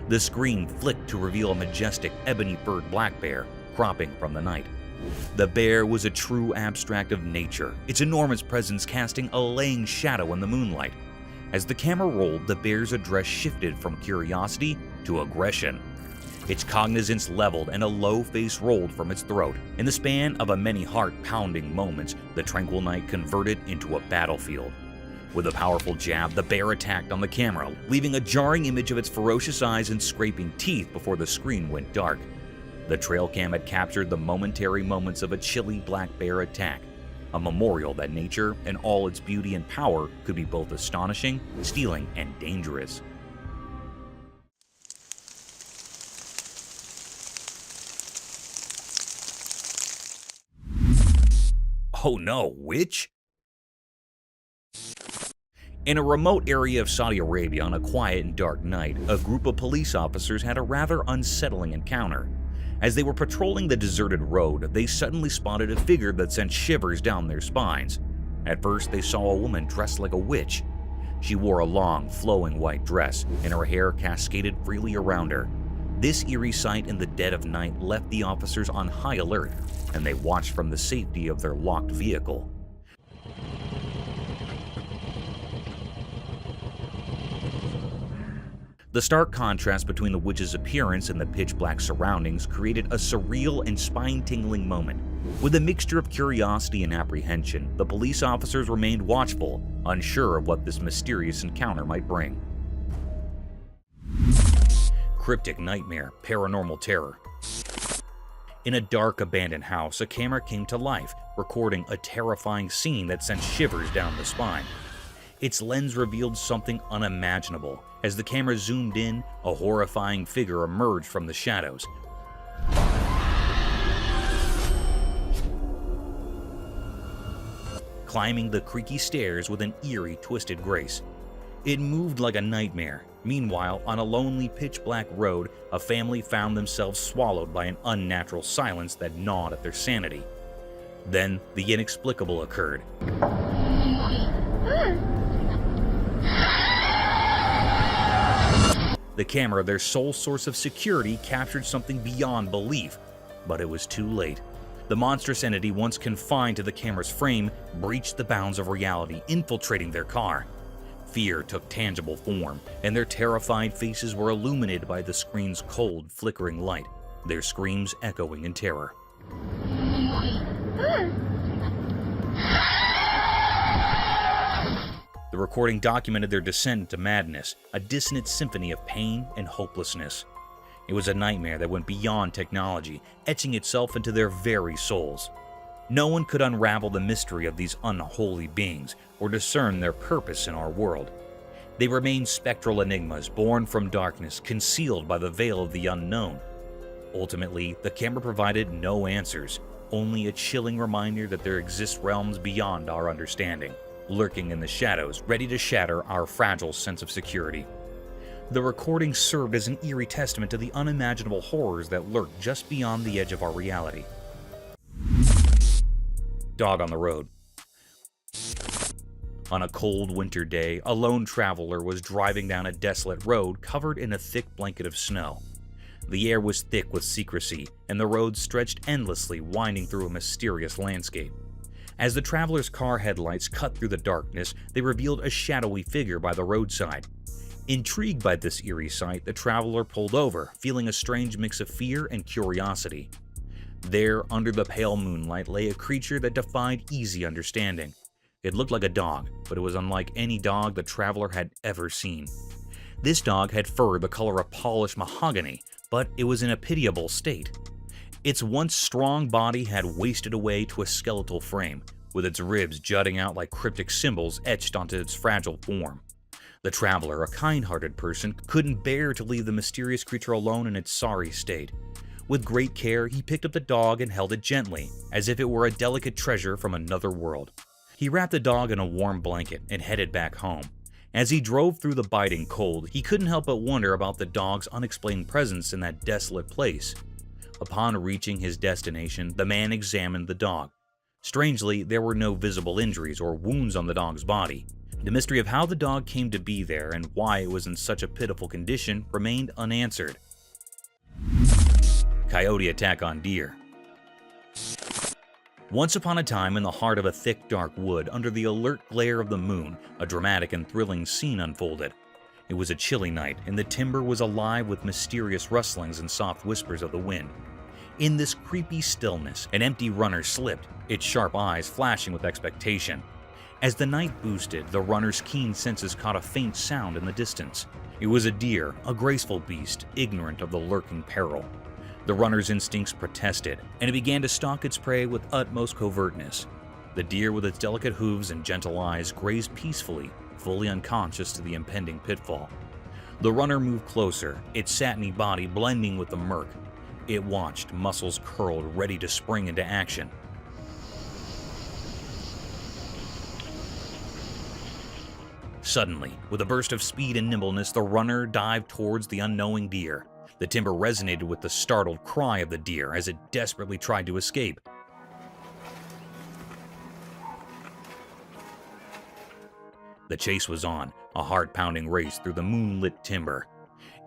The screen flicked to reveal a majestic ebony-furred black bear cropping from the night. The bear was a true abstract of nature, its enormous presence casting a laying shadow in the moonlight. As the camera rolled, the bear's address shifted from curiosity to aggression. Its cognizance leveled and a low face rolled from its throat. In the span of a many heart-pounding moments, the tranquil night converted into a battlefield. With a powerful jab, the bear attacked on the camera, leaving a jarring image of its ferocious eyes and scraping teeth before the screen went dark. The trail cam had captured the momentary moments of a chilly black bear attack, a memorial that nature and all its beauty and power could be both astonishing, stealing, and dangerous. Oh no, witch? In a remote area of Saudi Arabia on a quiet and dark night, a group of police officers had a rather unsettling encounter. As they were patrolling the deserted road, they suddenly spotted a figure that sent shivers down their spines. At first, they saw a woman dressed like a witch. She wore a long, flowing white dress, and her hair cascaded freely around her. This eerie sight in the dead of night left the officers on high alert, and they watched from the safety of their locked vehicle. The stark contrast between the witch's appearance and the pitch-black surroundings created a surreal and spine-tingling moment. With a mixture of curiosity and apprehension, the police officers remained watchful, unsure of what this mysterious encounter might bring. Cryptic nightmare, paranormal terror. In a dark, abandoned house, a camera came to life, recording a terrifying scene that sent shivers down the spine. Its lens revealed something unimaginable. As the camera zoomed in, a horrifying figure emerged from the shadows. Climbing the creaky stairs with an eerie, twisted grace. It moved like a nightmare. Meanwhile, on a lonely, pitch-black road, a family found themselves swallowed by an unnatural silence that gnawed at their sanity. Then, the inexplicable occurred. The camera, their sole source of security, captured something beyond belief, but it was too late. The monstrous entity, once confined to the camera's frame, breached the bounds of reality, infiltrating their car. Fear took tangible form, and their terrified faces were illuminated by the screen's cold, flickering light, their screams echoing in terror. The recording documented their descent into madness, a dissonant symphony of pain and hopelessness. It was a nightmare that went beyond technology, etching itself into their very souls. No one could unravel the mystery of these unholy beings or discern their purpose in our world. They remained spectral enigmas born from darkness, concealed by the veil of the unknown. Ultimately, the camera provided no answers, only a chilling reminder that there exist realms beyond our understanding, lurking in the shadows, ready to shatter our fragile sense of security. The recording served as an eerie testament to the unimaginable horrors that lurk just beyond the edge of our reality. Dog on the road. On a cold winter day, a lone traveler was driving down a desolate road covered in a thick blanket of snow. The air was thick with secrecy, and the road stretched endlessly, winding through a mysterious landscape. As the traveler's car headlights cut through the darkness, they revealed a shadowy figure by the roadside. Intrigued by this eerie sight, the traveler pulled over, feeling a strange mix of fear and curiosity. There, under the pale moonlight, lay a creature that defied easy understanding. It looked like a dog, but it was unlike any dog the traveler had ever seen. This dog had fur the color of polished mahogany, but it was in a pitiable state. Its once strong body had wasted away to a skeletal frame, with its ribs jutting out like cryptic symbols etched onto its fragile form. The traveler, a kind-hearted person, couldn't bear to leave the mysterious creature alone in its sorry state. With great care, he picked up the dog and held it gently, as if it were a delicate treasure from another world. He wrapped the dog in a warm blanket and headed back home. As he drove through the biting cold, he couldn't help but wonder about the dog's unexplained presence in that desolate place. Upon reaching his destination, the man examined the dog. Strangely, there were no visible injuries or wounds on the dog's body. The mystery of how the dog came to be there and why it was in such a pitiful condition remained unanswered. Coyote attack on deer. Once upon a time, in the heart of a thick, dark wood, under the alert glare of the moon, a dramatic and thrilling scene unfolded. It was a chilly night, and the timber was alive with mysterious rustlings and soft whispers of the wind. In this creepy stillness, an empty runner slipped, its sharp eyes flashing with expectation. As the night boosted, the runner's keen senses caught a faint sound in the distance. It was a deer, a graceful beast, ignorant of the lurking peril. The runner's instincts protested, and it began to stalk its prey with utmost covertness. The deer, with its delicate hooves and gentle eyes, grazed peacefully, fully unconscious to the impending pitfall. The runner moved closer, its satiny body blending with the murk. It watched, muscles curled, ready to spring into action. Suddenly, with a burst of speed and nimbleness, the runner dived towards the unknowing deer. The timber resonated with the startled cry of the deer as it desperately tried to escape. The chase was on, a heart-pounding race through the moonlit timber.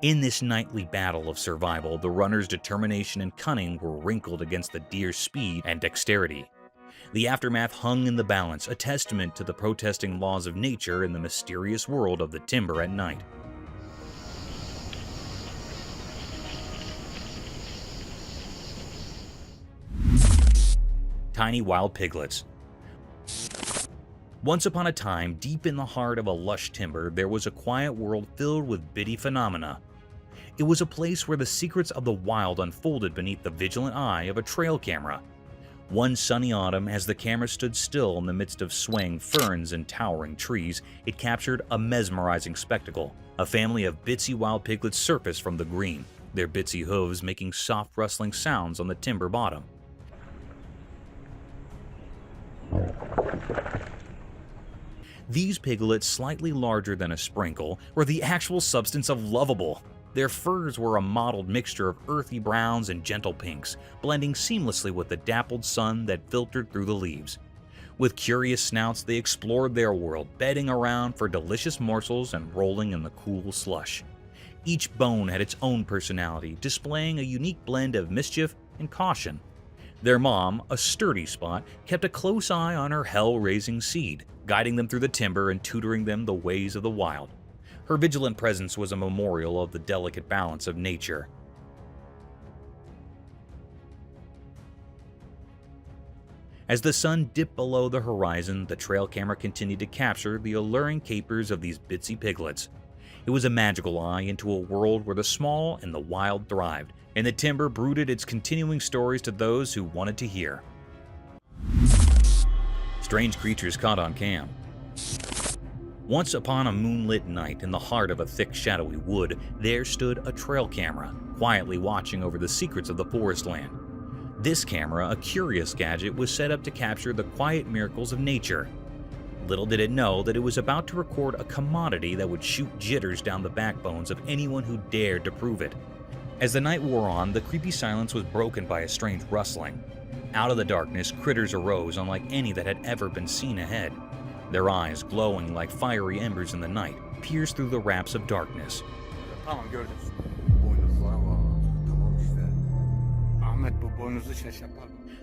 In this nightly battle of survival, the runner's determination and cunning were wrinkled against the deer's speed and dexterity. The aftermath hung in the balance, a testament to the protesting laws of nature in the mysterious world of the timber at night. tiny wild piglets. Once upon a time, deep in the heart of a lush timber, there was a quiet world filled with bitty phenomena. It was a place where the secrets of the wild unfolded beneath the vigilant eye of a trail camera. One sunny autumn, as the camera stood still in the midst of swaying ferns and towering trees, it captured a mesmerizing spectacle. A family of bitsy wild piglets surfaced from the green, their bitsy hooves making soft rustling sounds on the timber bottom. These piglets, slightly larger than a sprinkle, were the actual substance of lovable. Their furs were a mottled mixture of earthy browns and gentle pinks, blending seamlessly with the dappled sun that filtered through the leaves. With curious snouts, they explored their world, bedding around for delicious morsels and rolling in the cool slush. Each bone had its own personality, displaying a unique blend of mischief and caution. Their mom, a sturdy spot, kept a close eye on her hell-raising seed, guiding them through the timber and tutoring them the ways of the wild. Her vigilant presence was a memorial of the delicate balance of nature. As the sun dipped below the horizon, the trail camera continued to capture the alluring capers of these bitsy piglets. It was a magical eye into a world where the small and the wild thrived, and the timber brooded its continuing stories to those who wanted to hear. Strange creatures caught on cam. Once upon a moonlit night in the heart of a thick, shadowy wood, there stood a trail camera, quietly watching over the secrets of the forest land. This camera, a curious gadget, was set up to capture the quiet miracles of nature. Little did it know that it was about to record a commodity that would shoot jitters down the backbones of anyone who dared to prove it. As the night wore on, the creepy silence was broken by a strange rustling. Out of the darkness, critters arose unlike any that had ever been seen ahead. Their eyes, glowing like fiery embers in the night, pierced through the wraps of darkness.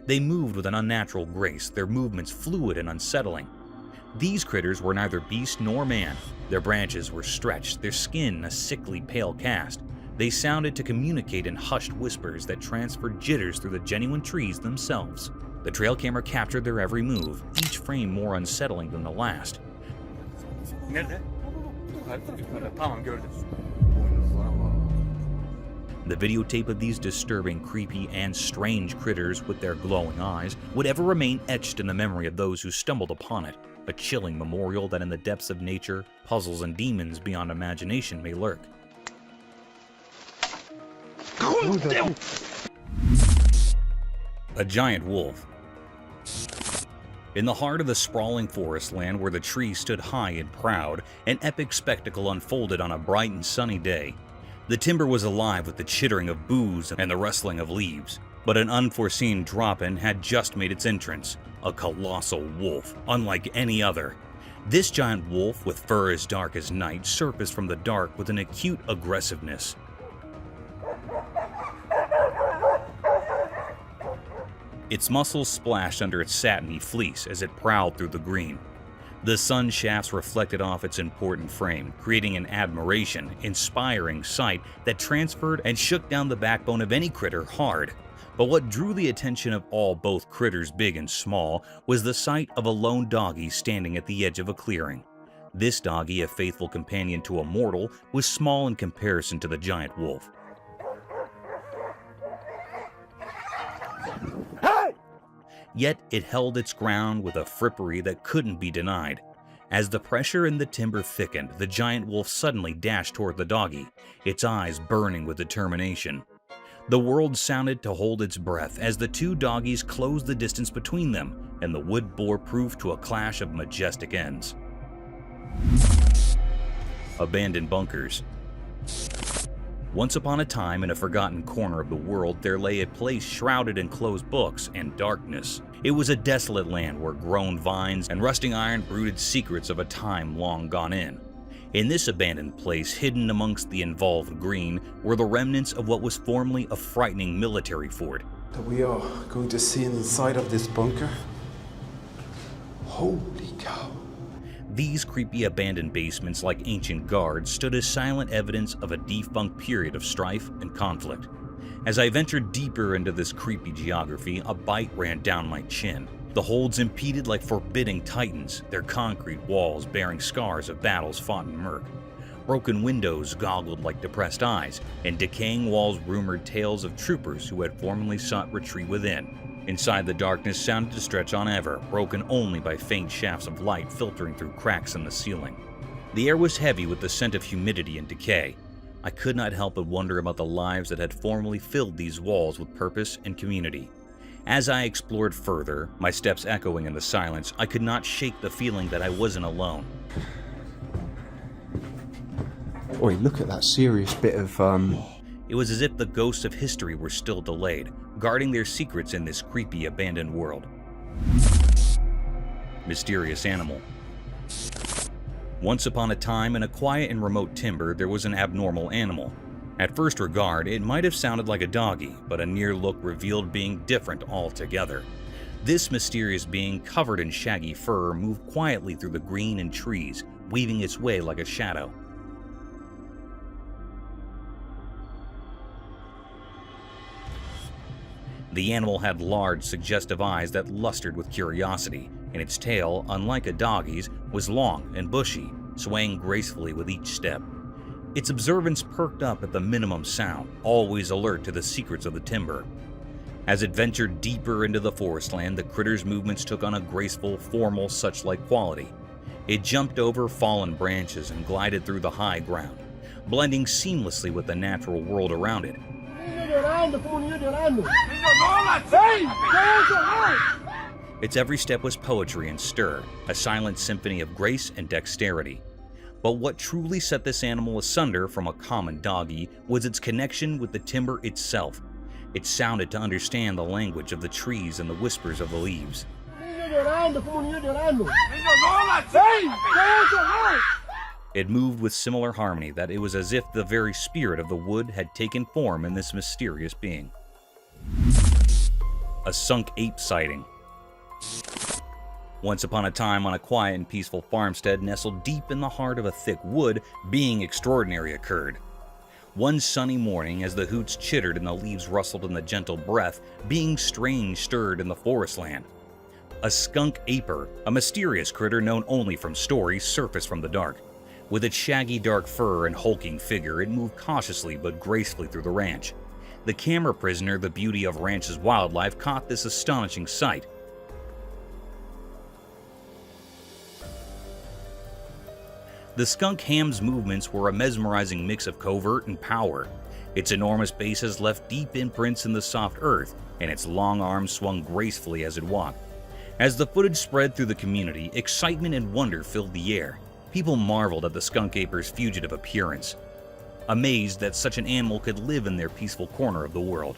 They moved with an unnatural grace, their movements fluid and unsettling. These critters were neither beast nor man. Their branches were stretched, their skin a sickly pale cast. They sounded to communicate in hushed whispers that transferred jitters through the genuine trees themselves. The trail camera captured their every move, each frame more unsettling than the last. The videotape of these disturbing, creepy, and strange critters with their glowing eyes would ever remain etched in the memory of those who stumbled upon it, a chilling memorial that in the depths of nature, puzzles and demons beyond imagination may lurk. A giant wolf. In the heart of the sprawling forest land where the trees stood high and proud, an epic spectacle unfolded on a bright and sunny day. The timber was alive with the chittering of boos and the rustling of leaves, but an unforeseen drop-in had just made its entrance, a colossal wolf, unlike any other. This giant wolf, with fur as dark as night, surfaced from the dark with an acute aggressiveness. Its muscles splashed under its satiny fleece as it prowled through the green. The sun shafts reflected off its important frame, creating an inspiring sight that transferred and shook down the backbone of any critter hard. But what drew the attention of all, both critters big and small, was the sight of a lone doggy standing at the edge of a clearing. This doggy, a faithful companion to a mortal, was small in comparison to the giant wolf. Yet it held its ground with a frippery that couldn't be denied. As the pressure in the timber thickened, the giant wolf suddenly dashed toward the doggy, its eyes burning with determination. The world sounded to hold its breath as the two doggies closed the distance between them, and the wood bore proof to a clash of majestic ends. Abandoned bunkers. Once upon a time, in a forgotten corner of the world, there lay a place shrouded in closed books and darkness. It was a desolate land where grown vines and rusting iron brooded secrets of a time long gone in. In this abandoned place, hidden amongst the involved green, were the remnants of what was formerly a frightening military fort. That we are going to see inside of this bunker? Holy cow. These creepy abandoned basements, like ancient guards, stood as silent evidence of a defunct period of strife and conflict. As I ventured deeper into this creepy geography, a bite ran down my chin. The holds impeded like forbidding titans, their concrete walls bearing scars of battles fought in murk. Broken windows goggled like depressed eyes, and decaying walls rumored tales of troopers who had formerly sought retreat within. Inside, the darkness sounded to stretch on ever, broken only by faint shafts of light filtering through cracks in the ceiling. The air was heavy with the scent of humidity and decay. I could not help but wonder about the lives that had formerly filled these walls with purpose and community. As I explored further, my steps echoing in the silence, I could not shake the feeling that I wasn't alone. Oi, look at that serious bit of, It was as if the ghosts of history were still delayed, guarding their secrets in this creepy, abandoned world. Mysterious animal. Once upon a time, in a quiet and remote timber, there was an abnormal animal. At first regard, it might have sounded like a doggy, but a near look revealed being different altogether. This mysterious being, covered in shaggy fur, moved quietly through the green and trees, weaving its way like a shadow. The animal had large, suggestive eyes that lustered with curiosity, and its tail, unlike a doggy's, was long and bushy, swaying gracefully with each step. Its observance perked up at the minimum sound, always alert to the secrets of the timber. As it ventured deeper into the forestland, the critter's movements took on a graceful, formal, such-like quality. It jumped over fallen branches and glided through the high ground, blending seamlessly with the natural world around it. Its every step was poetry and stir, a silent symphony of grace and dexterity. But what truly set this animal asunder from a common doggy was its connection with the timber itself. It sounded to understand the language of the trees and the whispers of the leaves. It moved with similar harmony that it was as if the very spirit of the wood had taken form in this mysterious being. A skunk ape sighting. Once upon a time, on a quiet and peaceful farmstead nestled deep in the heart of a thick wood, being extraordinary occurred. One sunny morning, as the hoots chittered and the leaves rustled in the gentle breath, being strange stirred in the forestland. A skunk aper, a mysterious critter known only from stories, surfaced from the dark. With its shaggy dark fur and hulking figure, it moved cautiously but gracefully through the ranch. The camera prisoner, the beauty of ranch's wildlife, caught this astonishing sight. The skunk ham's movements were a mesmerizing mix of covert and power. Its enormous base has left deep imprints in the soft earth, and its long arms swung gracefully as it walked. As the footage spread through the community, excitement and wonder filled the air. People marveled at the skunk aper's fugitive appearance, amazed that such an animal could live in their peaceful corner of the world.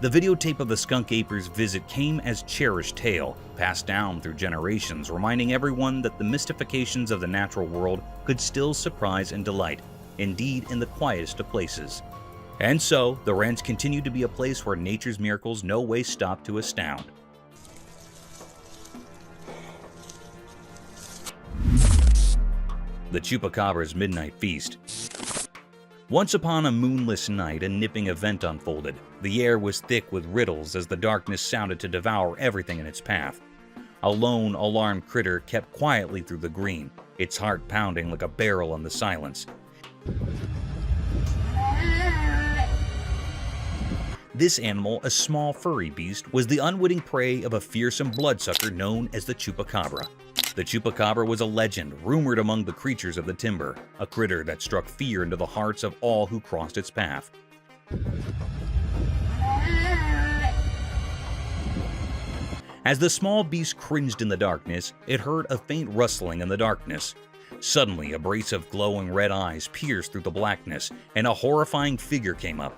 The videotape of the skunk aper's visit came as cherished tale, passed down through generations, reminding everyone that the mystifications of the natural world could still surprise and delight, indeed in the quietest of places. And so, the ranch continued to be a place where nature's miracles no way stopped to astound. The Chupacabra's Midnight Feast. Once upon a moonless night, a nipping event unfolded. The air was thick with riddles as the darkness sounded to devour everything in its path. A lone, alarmed critter kept quietly through the green, its heart pounding like a barrel in the silence. This animal, a small furry beast, was the unwitting prey of a fearsome bloodsucker known as the Chupacabra. The Chupacabra was a legend, rumored among the creatures of the timber, a critter that struck fear into the hearts of all who crossed its path. As the small beast cringed in the darkness, it heard a faint rustling in the darkness. Suddenly, a brace of glowing red eyes pierced through the blackness, and a horrifying figure came up.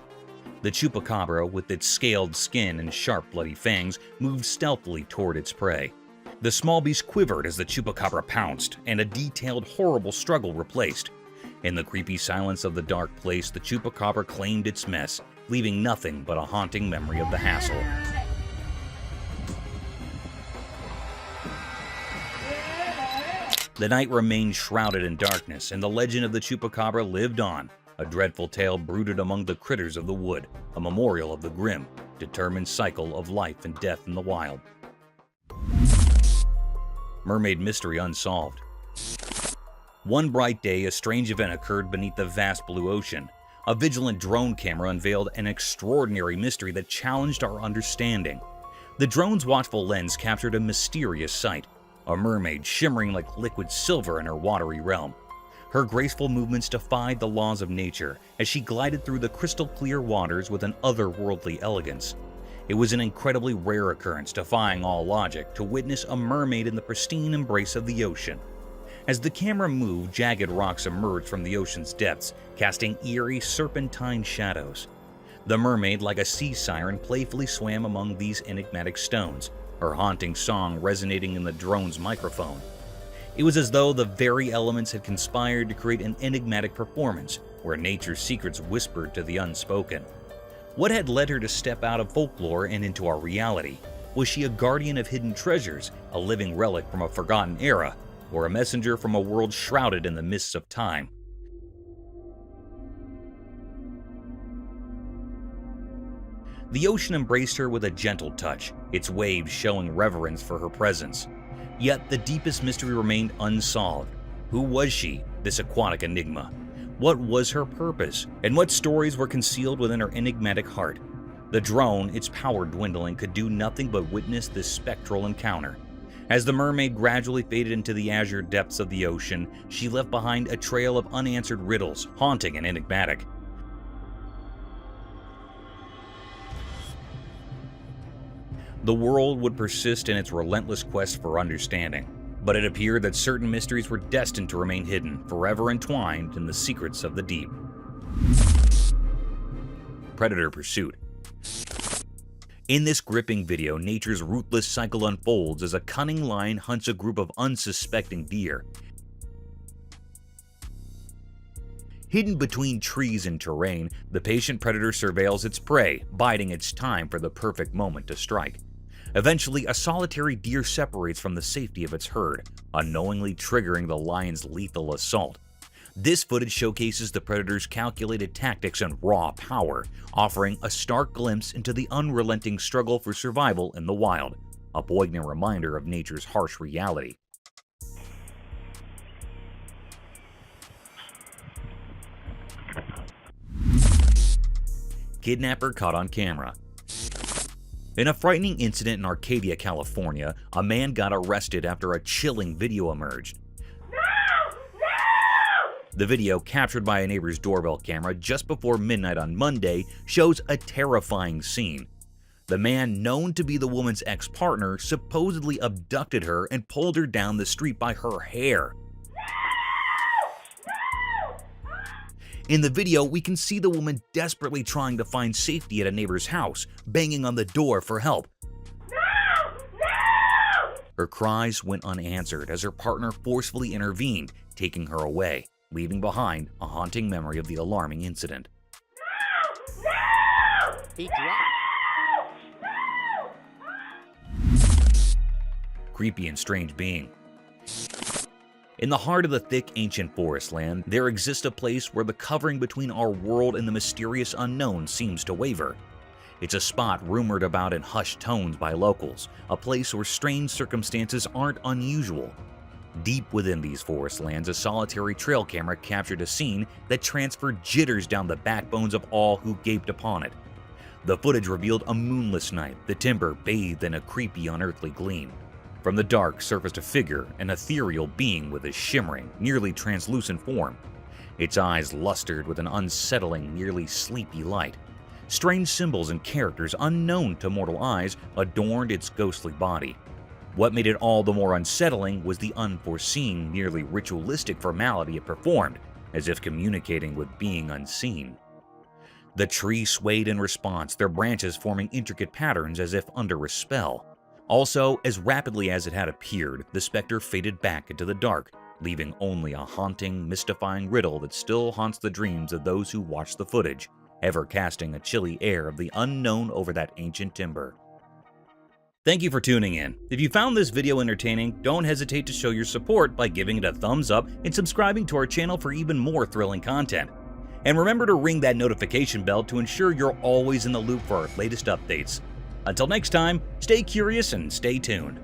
The Chupacabra, with its scaled skin and sharp, bloody fangs, moved stealthily toward its prey. The small beast quivered as the Chupacabra pounced, and a detailed, horrible struggle replaced. In the creepy silence of the dark place, the Chupacabra claimed its mess, leaving nothing but a haunting memory of the hassle. The night remained shrouded in darkness, and the legend of the Chupacabra lived on, A dreadful tale brooded among the critters of the wood, a memorial of the grim, determined cycle of life and death in the wild. Mermaid Mystery Unsolved. One bright day, a strange event occurred beneath the vast blue ocean. A vigilant drone camera unveiled an extraordinary mystery that challenged our understanding. The drone's watchful lens captured a mysterious sight, a mermaid shimmering like liquid silver in her watery realm. Her graceful movements defied the laws of nature as she glided through the crystal-clear waters with an otherworldly elegance. It was an incredibly rare occurrence, defying all logic, to witness a mermaid in the pristine embrace of the ocean. As the camera moved, jagged rocks emerged from the ocean's depths, casting eerie, serpentine shadows. The mermaid, like a sea siren, playfully swam among these enigmatic stones, her haunting song resonating in the drone's microphone. It was as though the very elements had conspired to create an enigmatic performance, where nature's secrets whispered to the unspoken. What had led her to step out of folklore and into our reality? Was she a guardian of hidden treasures, a living relic from a forgotten era, or a messenger from a world shrouded in the mists of time? The ocean embraced her with a gentle touch, its waves showing reverence for her presence. Yet the deepest mystery remained unsolved. Who was she, this aquatic enigma? What was her purpose? And what stories were concealed within her enigmatic heart? The drone, its power dwindling, could do nothing but witness this spectral encounter. As the mermaid gradually faded into the azure depths of the ocean, she left behind a trail of unanswered riddles, haunting and enigmatic. The world would persist in its relentless quest for understanding, but it appeared that certain mysteries were destined to remain hidden, forever entwined in the secrets of the deep. Predator Pursuit. In this gripping video, nature's ruthless cycle unfolds as a cunning lion hunts a group of unsuspecting deer. Hidden between trees and terrain, the patient predator surveils its prey, biding its time for the perfect moment to strike. Eventually, a solitary deer separates from the safety of its herd, unknowingly triggering the lion's lethal assault. This footage showcases the predator's calculated tactics and raw power, offering a stark glimpse into the unrelenting struggle for survival in the wild, a poignant reminder of nature's harsh reality. Kidnapper caught on camera. In a frightening incident in Arcadia, California, a man got arrested after a chilling video emerged. The video, captured by a neighbor's doorbell camera just before midnight on Monday, shows a terrifying scene. The man, known to be the woman's ex-partner, supposedly abducted her and pulled her down the street by her hair. In the video, we can see the woman desperately trying to find safety at a neighbor's house, banging on the door for help. Her cries went unanswered as her partner forcefully intervened, taking her away, leaving behind a haunting memory of the alarming incident. Creepy and strange being. In the heart of the thick, ancient forest land, there exists a place where the covering between our world and the mysterious unknown seems to waver. It's a spot rumored about in hushed tones by locals, a place where strange circumstances aren't unusual. Deep within these forest lands, a solitary trail camera captured a scene that transferred jitters down the backbones of all who gaped upon it. The footage revealed a moonless night, the timber bathed in a creepy, unearthly gleam. From the dark surfaced a figure, an ethereal being with a shimmering, nearly translucent form. Its eyes lustered with an unsettling, nearly sleepy light. Strange symbols and characters unknown to mortal eyes adorned its ghostly body. What made it all the more unsettling was the unforeseen, nearly ritualistic formality it performed, as if communicating with being unseen. The tree swayed in response, their branches forming intricate patterns as if under a spell. Also, as rapidly as it had appeared, the specter faded back into the dark, leaving only a haunting, mystifying riddle that still haunts the dreams of those who watch the footage, ever casting a chilly air of the unknown over that ancient timber. Thank you for tuning in. If you found this video entertaining, don't hesitate to show your support by giving it a thumbs up and subscribing to our channel for even more thrilling content. And remember to ring that notification bell to ensure you're always in the loop for our latest updates. Until next time, stay curious and stay tuned.